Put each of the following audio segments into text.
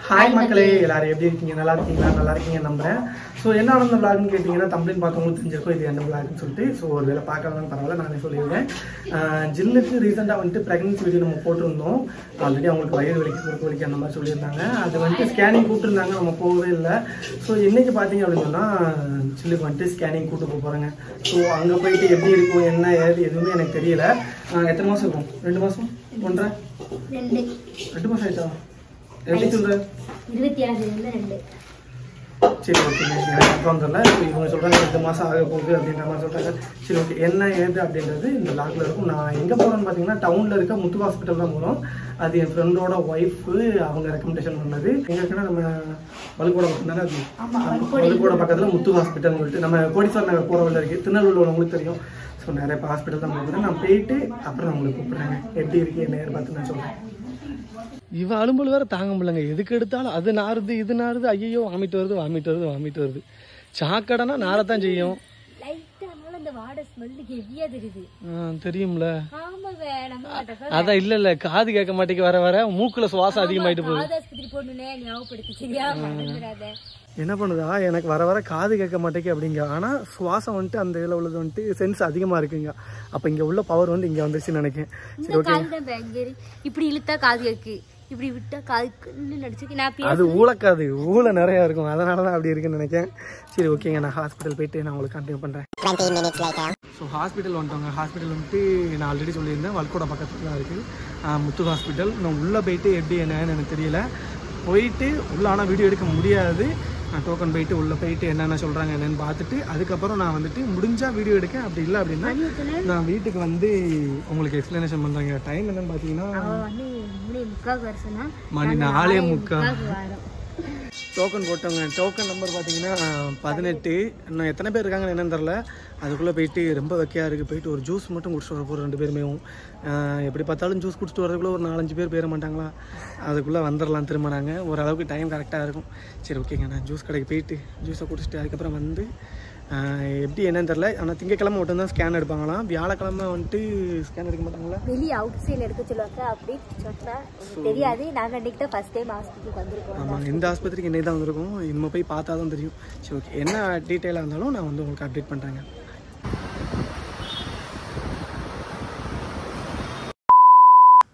Hi மக்களே, எல்லாரும் எப்படி இருக்கீங்க? நல்லா இருக்கீங்களா? நல்லா இருக்கீங்க நம்புறேன். ஸோ என்ன நடந்த விளாக்னு கேட்டிங்கன்னா, தம்ப்ளைன் பார்த்தவங்களுக்கு தெரிஞ்சிருக்கும் இது என்ன விளாக்னு சொல்லிட்டு. ஸோ ஒரு வேலை பார்க்கலாம் பரவாயில்ல, நானே சொல்லியிருக்கேன். ஜில்லுக்கு ரீசெண்டாக வந்துட்டு ப்ரெக்னன்சி வீடியோ நம்ம போட்டிருந்தோம். ஆல்ரெடி அவங்களுக்கு வயிறு வலிக்கு குறுக்கு வலிக்கு அந்த மாதிரி சொல்லியிருந்தாங்க. அது வந்துட்டு ஸ்கேனிங் கூப்பிட்டுருந்தாங்க, நம்ம போகவே இல்லை. ஸோ இன்னைக்கு பார்த்தீங்க அப்படின்னு சொன்னால் ஜில்லுக்கு வந்துட்டு ஸ்கேனிங் கூப்பிட்டு போக போகிறாங்க. ஸோ அங்கே போயிட்டு எப்படி இருக்கும் என்ன ஏது எதுவுமே எனக்கு தெரியல. எத்தனை மாதம் இருக்கும்? 2 மாதம் 1.5 2 மாதம் ஆயிட்டா? எப்படி சொல்கிறேன்? 26 சரி ஓகே, எனக்கு அப்புறம் தெரியல. இப்போ இவங்க சொல்கிறாங்க 2 மாதம் ஆக போகுது அப்படின்ற மாதிரி சொல்கிறாங்க. சரி ஓகே, என்ன ஏது அப்படின்றது இந்த லாக்ல இருக்கும். நான் எங்கே போகிறேன்னு பார்த்தீங்கன்னா டவுனில் இருக்க முத்து ஹாஸ்பிட்டல் தான் போகிறோம். அது என் ஃப்ரெண்டோட ஒய்ஃபு அவங்க ரெக்கமெண்டேஷன் பண்ணது. எங்கே இருக்குன்னா நம்ம வலுக்கோட பக்கம் தானே, அது வலுக்கோட பக்கத்தில் முத்து ஹாஸ்பிட்டல்னு சொல்லிட்டு நம்ம கோடீஸ்வரர் நகர் போகிற வழியில் இருக்குது. திருநெல்வேலியில் உங்களுக்கு தெரியும். ஸோ நிறைய இப்போ ஹாஸ்பிட்டல் தான் போகுது. நான் போயிட்டு அப்புறம் நான் உங்களுக்கு கூப்பிட்றேங்க எப்படி இருக்குது என்ன ஏது பார்த்து நான் சொல்கிறேன். இவ அலும்பல் வேற தாங்க முடியலங்க. எதுக்கு எடுத்தாலும் அது நாறுது இது நாறுது, ஐயோ வாமிட்டு வருது. சாக்கடைனா நாரத்தான் செய்யும். தெரியும்ல. அதான் இல்ல காது கேட்க மாட்டேங்க. வர மூக்குல சுவாசம் அதிகமாயிட்டு போகுது. என்ன பண்ணுதா, எனக்கு வர காது கேட்க மாட்டேங்க அப்படிங்க. ஆனா சுவாசம் வந்துட்டு அந்த இதுல உள்ளது வந்துட்டு சென்ஸ் அதிகமா இருக்குங்க. அப்ப இங்க உள்ள பவர் வந்து இங்க வந்துருச்சுன்னு நினைக்கிறேன். சரி ஓகே, இப்படி இழுத்தா காது கேக்கு, இப்படி விட்டா காது அது ஊழக்காது ஊழ நிறைய இருக்கும், அதனாலதான் அப்படி இருக்குன்னு நினைக்கிறேன். சரி ஓகேங்க, நான் ஹாஸ்பிட்டல் போயிட்டு நான் உங்களுக்கு கண்டினியூ பண்றேன். ஸோ ஹாஸ்பிட்டல் வந்துட்டோங்க. ஹாஸ்பிட்டல் வந்துட்டு நான் ஆல்ரெடி சொல்லியிருந்தேன் வல்கோட பக்கத்துல தான் இருக்கு முத்து ஹாஸ்பிட்டல். நான் உள்ள போயிட்டு எப்படி என்னன்னு எனக்கு தெரியல. போயிட்டு உள்ள ஆனால் வீடியோ எடுக்க முடியாது. நான் டோக்கன் போயிட்டு உள்ளே போயிட்டு என்னென்ன சொல்கிறாங்க என்னென்னு பார்த்துட்டு அதுக்கப்புறம் நான் வந்துட்டு முடிஞ்சால் வீடியோ எடுக்கேன். அப்படி இல்லை அப்படின்னா நான் வீட்டுக்கு வந்து உங்களுக்கு எக்ஸ்ப்ளனேஷன் பண்ணுறேங்க. டைம் என்னன்னு பார்த்தீங்கன்னா மணி 4:45. டோக்கன் போட்டோங்க. டோக்கன் நம்பர் பார்த்தீங்கன்னா 18. இன்னும் எத்தனை பேர் இருக்காங்கன்னு என்னன்னு தெரில. அதுக்குள்ளே போயிட்டு ரொம்ப வெக்கையாக இருக்குது. போயிட்டு ஒரு ஜூஸ் மட்டும் குடிச்சிட்டு வர போகிறோம் 2 பேருமே. எப்படி பார்த்தாலும் ஜூஸ் குடிச்சிட்டு வரதுக்குள்ளே ஒரு 4-5 பேர் போயிட மாட்டாங்களா? அதுக்குள்ளே வந்துடலாம் திரும்ப. நாங்கள் ஓரளவுக்கு டைம் கரெக்டாக இருக்கும். சரி ஓகேங்க, நான் ஜூஸ் கடைக்கு போயிட்டு ஜூஸை குடிச்சிட்டு அதுக்கப்புறம் வந்து எப்படி என்னன்னு தெரில. ஆனால் திங்கக்கிழமை மட்டும் தான் ஸ்கேன் எடுப்பாங்களாம். வியாழக்கிழமை வந்துட்டு ஸ்கேன் எடுக்க மாட்டாங்களா? வெளியே அவுட் சைடில் எடுக்க சொல்லுவாங்க. அப்படி சொன்னால் தெரியாது. நாங்கள் அன்றைக்கி தான் ஃபஸ்ட் டைம் ஹாஸ்பிட்டலுக்கு வந்திருக்கோம். ஆமாம், இந்த ஆஸ்பத்திரிக்கு இன்னைக்கு தான் வந்திருக்கோம். இனிமே போய் பார்த்தா தான் தெரியும். சரி ஓகே, என்ன டீட்டெயிலாக இருந்தாலும் நான் வந்து உங்களுக்கு அப்டேட் பண்ணுறேங்க.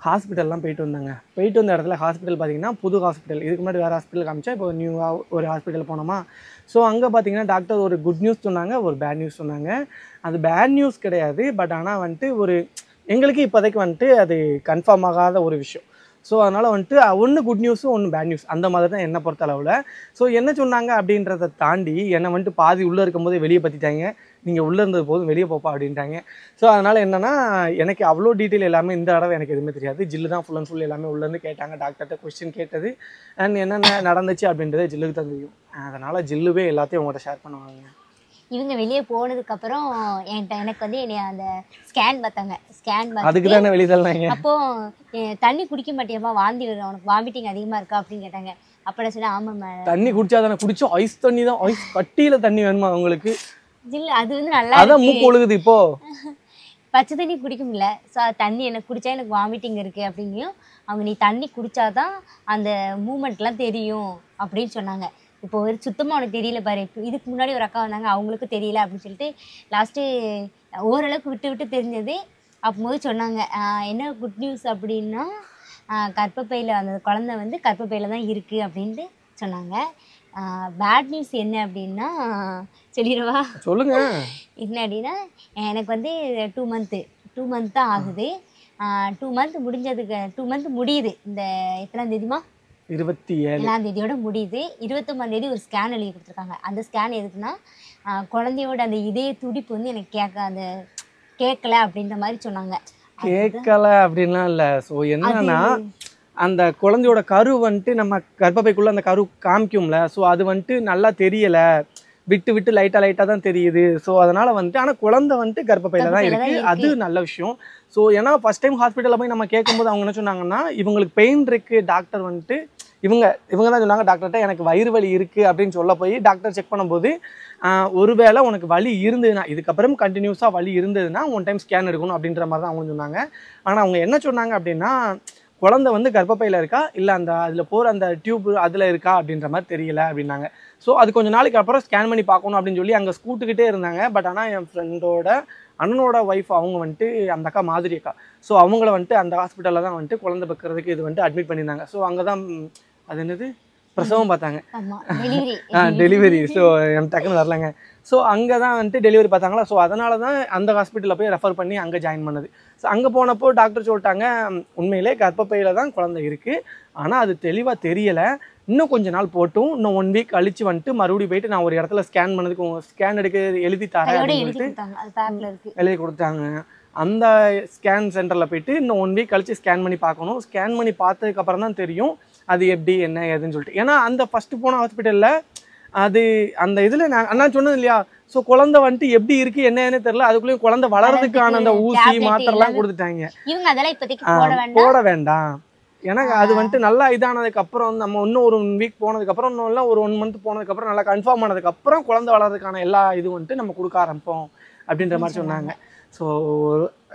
ஹாஸ்பிட்டல்லாம் போயிட்டு வந்தாங்க. போயிட்டு வந்த இடத்துல ஹாஸ்பிட்டல் பார்த்தீங்கன்னா புது ஹாஸ்பிட்டல். இதுக்கு முன்னாடி வேறு ஹாஸ்பிட்டல் காமிச்சா இப்போ நியூவாக ஒரு ஹாஸ்பிட்டல் போனோமா. ஸோ அங்கே பார்த்தீங்கன்னா டாக்டர் ஒரு குட் நியூஸ் சொன்னாங்க, ஒரு பேட் நியூஸ் சொன்னாங்க. அது பேட் நியூஸ் கிடையாது, பட் ஆனால் வந்துட்டு ஒரு எங்களுக்கு இப்போதைக்கு வந்துட்டு அது கன்ஃபார்ம் ஆகாத ஒரு விஷயம். ஸோ அதனால் வந்துட்டு ஒன்று குட் நியூஸும் ஒன்று பேட் நியூஸ் அந்த மாதிரி தான் என்னை பொறுத்த அளவில். ஸோ என்ன சொன்னாங்க அப்படின்றத தாண்டி என்னை வந்துட்டு பாதி உள்ளே இருக்கும்போதே வெளியே பற்றிட்டாங்க. நீங்கள் உள்ளே இருந்தது போதும் வெளியே போப்பா அப்படின்ட்டாங்க. ஸோ அதனால் என்னென்னா எனக்கு அவ்வளோ டீட்டெயில் எல்லாமே இந்த தடவை எனக்கு எதுவுமே தெரியாது. ஜில்லு தான் ஃபுல் அண்ட் ஃபுல் எல்லாமே உள்ளேருந்து கேட்டாங்க. டாக்டர்கிட்ட கொஸ்டின் கேட்டது அண்ட் என்னென்ன நடந்துச்சு அப்படின்றத ஜில்லுக்கு தான் தெரியும். அதனால் ஜில்லுவே எல்லாத்தையும் உங்கள்கிட்ட ஷேர் பண்ணுவாங்க. இவங்க வெளியே போனதுக்கப்புறம் எனக்கு வந்து என்னை அந்த ஸ்கேன் பார்த்தாங்க. ஸ்கேன் அதுக்கு தானே வெளியே தள்ளினாங்க. அப்போது தண்ணி குடிக்க மாட்டேமா, வாந்தி வருது, உனக்கு வாமிட்டிங் அதிகமாக இருக்கா அப்படின்னு கேட்டாங்க. அப்போ நான் சொன்னேன் ஆமாம் மேடம். தண்ணி குடிச்சா தானே? குடிச்சோம் ஐஸ் தண்ணி தான். ஐஸ் கட்டியில் தண்ணி வேணுமா உங்களுக்கு? இல்லை, அது வந்து நல்லா அதான் மூக்கு ஒழுகுது இப்போ. பச்சை தண்ணி குடிக்க முடியல. ஸோ தண்ணி எனக்கு குடித்தா எனக்கு வாமிட்டிங் இருக்குது அப்படிங்கையும் அவங்க நீ தண்ணி குடித்தாதான் அந்த மூமெண்ட்லாம் தெரியும் அப்படின்னு சொன்னாங்க. இப்போ ஒரு சுத்தமாக உனக்கு தெரியல பாரு. இப்போ இதுக்கு முன்னாடி ஒரு அக்கா வந்தாங்க, அவங்களுக்கும் தெரியல அப்படின்னு சொல்லிட்டு லாஸ்ட்டு ஓரளவுக்கு விட்டு தெரிஞ்சது. அப்போது சொன்னாங்க என்ன குட் நியூஸ் அப்படின்னா கர்ப்பப்பையில் அந்த குழந்தை வந்து கர்ப்பப்பையில் தான் இருக்குது அப்படின்ட்டு சொன்னாங்க. பேட் நியூஸ் என்ன அப்படின்னா சொல்லிடுவா? சொல்லுங்க. என்ன அப்படின்னா எனக்கு வந்து 2 மந்த் தான் ஆகுது. 2 மந்த் முடிஞ்சதுக்கு 2 மந்த் முடியுது. இந்த எத்தனாம் தேதிமா? 27ஆம் தேதியோட முடியுது. 29ஆம் தேதி ஒரு ஸ்கேன் எழுதி கொடுத்துருக்காங்க. அந்த ஸ்கேன் எதுக்குன்னா குழந்தையோட அந்த இதய துடிப்பு வந்து எனக்கு கேட்கல அப்படின்ற மாதிரி சொன்னாங்க. கேட்கல அப்படின்லாம் இல்லை. ஸோ என்னன்னா அந்த குழந்தையோட கரு வந்துட்டு நம்ம கர்ப்பப்பைக்குள்ளே அந்த கரு காமிக்கும்ல. ஸோ அது வந்துட்டு நல்லா தெரியலை, விட்டு லைட்டாக தான் தெரியுது. ஸோ அதனால் வந்துட்டு ஆனால் குழந்தை வந்துட்டு கர்ப்பப்பையில் தான் இருக்குது. அது நல்ல விஷயம். ஸோ ஏன்னா ஃபஸ்ட் டைம் ஹாஸ்பிட்டலில் போய் நம்ம கேட்கும்போது அவங்க என்ன சொன்னாங்கன்னா இவங்களுக்கு பெயின் இருக்குது. டாக்டர் வந்துட்டு இவங்க தான் சொன்னாங்க டாக்டர்கிட்ட எனக்கு வயிறு வலி இருக்குது அப்படின்னு சொல்ல போய் டாக்டர் செக் பண்ணும்போது ஒருவேளை உனக்கு வலி இருந்ததுன்னா இதுக்கப்புறம் கண்டினியூஸாக வலி இருந்ததுன்னா 1 டைம் ஸ்கேன் எடுக்கணும் அப்படின்ற மாதிரி தான் அவங்க சொன்னாங்க. ஆனால் அவங்க என்ன சொன்னாங்க அப்படின்னா குழந்தை வந்து கர்ப்பப்பையில் இருக்கா இல்லை அந்த அதில் போகிற அந்த டியூப் அதில் இருக்கா அப்படின்ற மாதிரி தெரியல அப்படின்னாங்க. ஸோ அது கொஞ்சம் நாளைக்கு அப்புறம் ஸ்கேன் பண்ணி பார்க்கணும் அப்படின்னு சொல்லி அங்கே ஸ்கூட்டுக்கிட்டே இருந்தாங்க. பட் ஆனால் என் ஃப்ரெண்டோட அண்ணனோட ஒய்ஃப் அவங்க வந்துட்டு அந்த அக்கா மாதிரி அக்கா, ஸோ அவங்கள வந்துட்டு அந்த ஹாஸ்பிட்டலில் தான் வந்துட்டு குழந்தை பெக்கிறதுக்கு இது வந்துட்டு அட்மிட் பண்ணியிருந்தாங்க. ஸோ அங்கே தான் அது என்னது பிரசவம் பார்த்தாங்க, டெலிவரி. ஸோ எனக்கு டக்குன்னு வரலங்க. ஸோ அங்கே தான் வந்துட்டு டெலிவரி பார்த்தாங்களா. ஸோ அதனால தான் அந்த ஹாஸ்பிட்டலில் போய் ரெஃபர் பண்ணி அங்கே ஜாயின் பண்ணது. ஸோ அங்கே போனப்போ டாக்டர் சொல்லிட்டாங்க, உண்மையிலே கர்ப்பப்பையில் தான் குழந்தை இருக்குது, ஆனால் அது தெளிவாக தெரியலை, இன்னும் கொஞ்ச நாள் போட்டும் இன்னும் 1 வீக் கழிச்சு வந்துட்டு மறுபடியும் போயிட்டு நான் ஒரு இடத்துல ஸ்கேன் பண்ணதுக்கு ஸ்கேன் எடுக்க எழுதி தரேன் அப்படின்னு சொல்லிட்டு எழுதி கொடுத்தாங்க. அந்த ஸ்கேன் சென்டரில் போயிட்டு இன்னும் 1 வீக் கழிச்சு ஸ்கேன் பண்ணி பார்க்கணும். ஸ்கேன் பண்ணி பார்த்ததுக்கப்புறம் தான் தெரியும் அது எப்படி என்ன ஏதுன்னு சொல்லிட்டு. ஏன்னா அந்த ஃபஸ்ட்டு போன ஹாஸ்பிட்டலில் அது அந்த இதில் நான் அண்ணா சொன்னது இல்லையா, ஸோ குழந்தை வந்துட்டு எப்படி இருக்குது என்னன்னு தெரியல, அதுக்குள்ளேயும் குழந்தை வளர்றதுக்கான அந்த ஊசி மாத்திரைலாம் கொடுத்துட்டாங்க. போட வேண்டாம், எனக்கு அது வந்துட்டு நல்லா இதானதுக்கப்புறம் நம்ம இன்னும் ஒரு 1 வீக் போனதுக்கப்புறம் இன்னும் இல்லை ஒரு 1 மந்த் போனதுக்கப்புறம் நல்லா கன்ஃபார்ம் ஆனதுக்கப்புறம் குழந்தை வளர்றதுக்கான எல்லா இது வந்துட்டு நம்ம கொடுக்க ஆரம்பிப்போம் அப்படின்ற மாதிரி சொன்னாங்க. ஸோ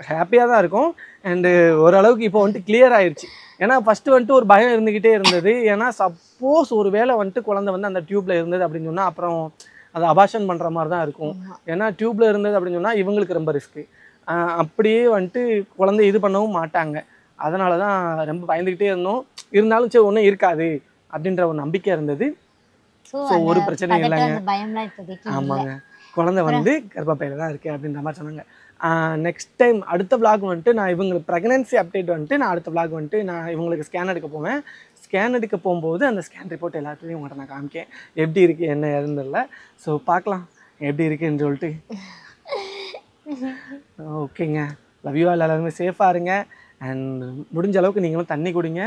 ஹாப்பியாக தான் இருக்கும். அண்டு ஓரளவுக்கு இப்போ வந்துட்டு கிளியர் ஆயிடுச்சு. ஏன்னா ஃபஸ்ட்டு வந்துட்டு ஒரு பயம் இருந்துக்கிட்டே இருந்தது. ஏன்னா சப்போஸ் ஒரு வேளை வந்துட்டு குழந்தை வந்து அந்த டியூப்பில் இருந்தது அப்படின்னு சொன்னால் அப்புறம் அதை அபார்ஷன் பண்ணுற மாதிரி தான் இருக்கும். ஏன்னா டியூப்பில் இருந்தது அப்படின்னு சொன்னால் இவங்களுக்கு ரொம்ப ரிஸ்க்கு, அப்படியே வந்துட்டு குழந்தை இது பண்ணவும் மாட்டாங்க. அதனால தான் ரொம்ப பயந்துக்கிட்டே இருந்தோம். இருந்தாலும் சரி ஒன்றும் இருக்காது அப்படின்ற ஒரு நம்பிக்கை இருந்தது. ஸோ ஒரு பிரச்சனையும் இல்லைங்க. ஆமாங்க, குழந்தை வந்து கர்ப்பப்பையில் தான் இருக்குது அப்படின்ற மாதிரி சொன்னாங்க. நெக்ஸ்ட் டைம் அடுத்த விளாக் வந்துட்டு நான் இவங்களுக்கு ப்ரெக்னன்சி அப்டேட் வந்துட்டு நான் அடுத்த விளாக் வந்துட்டு நான் இவங்களுக்கு ஸ்கேன் எடுக்க போவேன். ஸ்கேன் எடுக்க போகும்போது அந்த ஸ்கேன் ரிப்போர்ட் எல்லாத்துலேயும் உங்கள்கிட்ட நான் காமிக்கேன் எப்படி இருக்குது என்ன ஏதுன்னு. ஸோ பார்க்கலாம் எப்படி இருக்குன்னு சொல்லிட்டு. ஓகேங்க, லவ் யூ ஆல், எல்லாருமே சேஃபாக இருங்க. அண்ட் முடிஞ்ச அளவுக்கு நீங்களும் தண்ணி குடிங்க.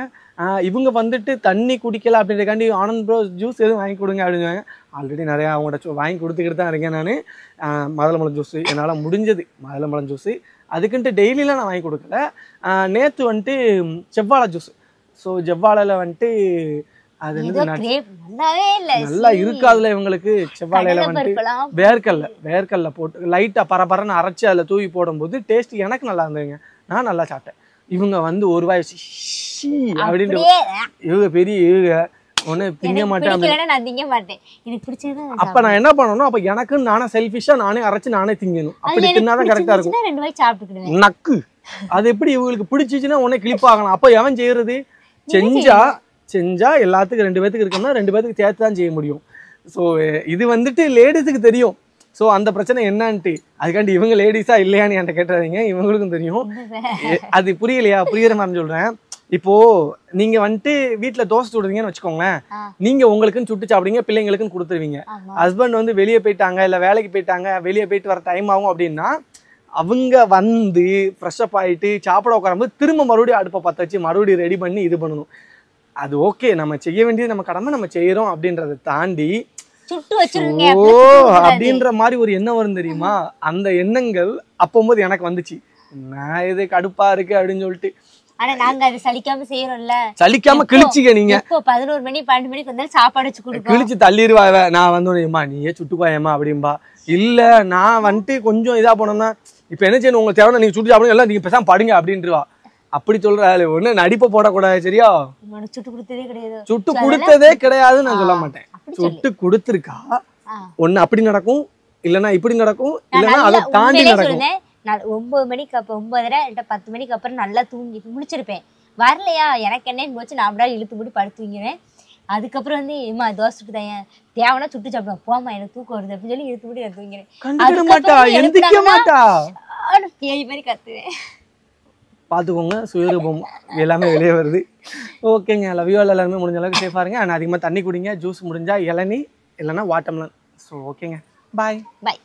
இவங்க வந்துட்டு தண்ணி குடிக்கல அப்படின்றக்காண்டி ஆனந்த் ப்ரோ ஜூஸ் எதுவும் வாங்கி கொடுங்க அப்படின்வாங்க. ஆல்ரெடி நிறையா அவங்கள்ட்ட வாங்கி கொடுத்துக்கிட்டு தான் இருக்கேன் நான். மாதுளம்பழம் ஜூஸு என்னால் முடிஞ்சது, மாதுளம்பழம் ஜூஸு அதுக்குன்ட்டு டெய்லியெலாம் நான் வாங்கி கொடுக்கல. நேற்று வந்துட்டு செவ்வாழை ஜூஸ். ஸோ செவ்வாழையில் வந்துட்டு அது நல்லா இருக்காதுல இவங்களுக்கு. செவ்வாழையில் வந்துட்டு வேர்க்கல்ல போட்டு லைட்டாக பரபரன்னு அரைச்சி அதில் தூவி போடும்போது டேஸ்ட் எனக்கு நல்லா இருந்ததுங்க, நான் நல்லா சாப்பிட்டேன். இவங்க வந்து ஒரு வாய் அப்படின்ட்டு இவங்க பெரிய இவங்க ஒன்று திங்க மாட்டேன். அப்போ நான் என்ன பண்ணணும், அப்போ எனக்குன்னு நானே செல்ஃபிஷாக நானே அரைச்சி நானே திங்கணும். அப்படி தின்னாதான் கரெக்டாக இருக்கும். நக்கு அது எப்படி இவங்களுக்கு பிடிச்சிச்சுன்னா உடனே கிளிப் ஆகலாம். அப்போ எவன் செய்யறது, செஞ்சா எல்லாத்துக்கும் 2 பேத்துக்கு இருக்கோம்னா 2 பேத்துக்கு சேர்த்து தான் செய்ய முடியும். ஸோ இது வந்துட்டு லேடிஸுக்கு தெரியும். ஸோ அந்த பிரச்சனை என்னன்ட்டு அதுக்காண்டி இவங்க லேடிஸா இல்லையான்னு என்கிட்ட கேட்டுறாதீங்க, இவங்களுக்கும் தெரியும். அது புரியலையா, புரியுற மாதிரி சொல்றேன். இப்போ நீங்க வந்துட்டு வீட்டுல தோசை சுடுறீங்கன்னு வச்சுக்கோங்களேன், நீங்க உங்களுக்குன்னு சுட்டு சாப்பிடுங்க, பிள்ளைங்களுக்குன்னு கொடுத்துருவீங்க. ஹஸ்பண்ட் வந்து வெளியே போயிட்டாங்க இல்ல வேலைக்கு போயிட்டாங்க, வெளியே போயிட்டு வர டைம் ஆகும் அப்படின்னா அவங்க வந்து ஃப்ரெஷ் அப் ஆகிட்டு சாப்பிட உட்காரும்போது திரும்ப மறுபடியும் அடுப்பை பற்ற வச்சு மறுபடியும் ரெடி பண்ணி இது பண்ணணும். அது ஓகே, நம்ம செய்ய வேண்டியது நம்ம கடமை, நம்ம செய்யறோம் அப்படின்றத தாண்டி அப்படின்ற மாதிரி ஒரு எண்ணம் வரும் தெரியுமா. அந்த எண்ணங்கள் அப்போது எனக்கு வந்துச்சு, நான் இது கடுப்பா இருக்கு அப்படின்னு சொல்லிட்டு. ஆனா நாங்க அது சலிக்காம செய்யறோம்ல, சலிக்காம கிழிச்சிக்க நீங்க. இப்போ 11 மணி 12 மணிக்கு வந்தாலும் சாப்பாடு வச்சு கொடுப்போம். கிழிச்சு தள்ளிடுவா. நான் வந்து நீயே சுட்டுக்குவாயம்மா அப்படின்பா. இல்ல நான் வந்துட்டு கொஞ்சம் இதா போனோம்னா இப்ப என்ன செய்யணும், உங்களுக்கு தேவை நீங்க சுட்டு சாப்பிடுங்க, எல்லாம் நீங்க பேசாம படுங்க அப்படின்றவா. அப்படி சொல்ற ஒண்ணு நடிப்ப போடக்கூடாது, சரியா? சுட்டு கொடுத்ததே கிடையாது, சுட்டு கொடுத்ததே கிடையாதுன்னு நான் சொல்ல மாட்டேன். சுட்டு கொடுத்துருக்கா, ஒண்ணு அப்படி நடக்கும், இல்லன்னா இப்படி நடக்கும், இல்லன்னா அதை தாண்டி நடக்கும். 9 மணிக்கு அப்ப 9:30 10 மணிக்கு அப்புறம் நல்லா தூங்கி முடிச்சிருப்பேன். வரலையா எனக்கு என்னன்னு போச்சு, நான் அப்படியே இழுத்து மூடி படுத்து தூங்கிடுவேன். அதுக்கப்புறம் வந்து ஏமா தோசை சுட்டு தான் தேவைன்னா சுட்டு சாப்பிடுவேன், போமா எனக்கு தூக்கம் வருது அப்படின்னு சொல்லி இழுத்து மூடி நான் தூங்கிடுவேன். பேய் மாதிரி கத்துவேன். பார்த்துக்கோங்க, சுயரூபம் எல்லாமே வெளியே வருது. ஓகேங்க, லவ் யூ ஆல், எல்லாருமே முடிஞ்ச அளவுக்கு சேஃபாக இருங்க. ஆனால் அதிகமாக தண்ணி குடிங்க, ஜூஸ் முடிஞ்சா இளநீ இல்லைன்னா வாட்டர்மெலன். ஸோ ஓகேங்க, பாய் பாய்.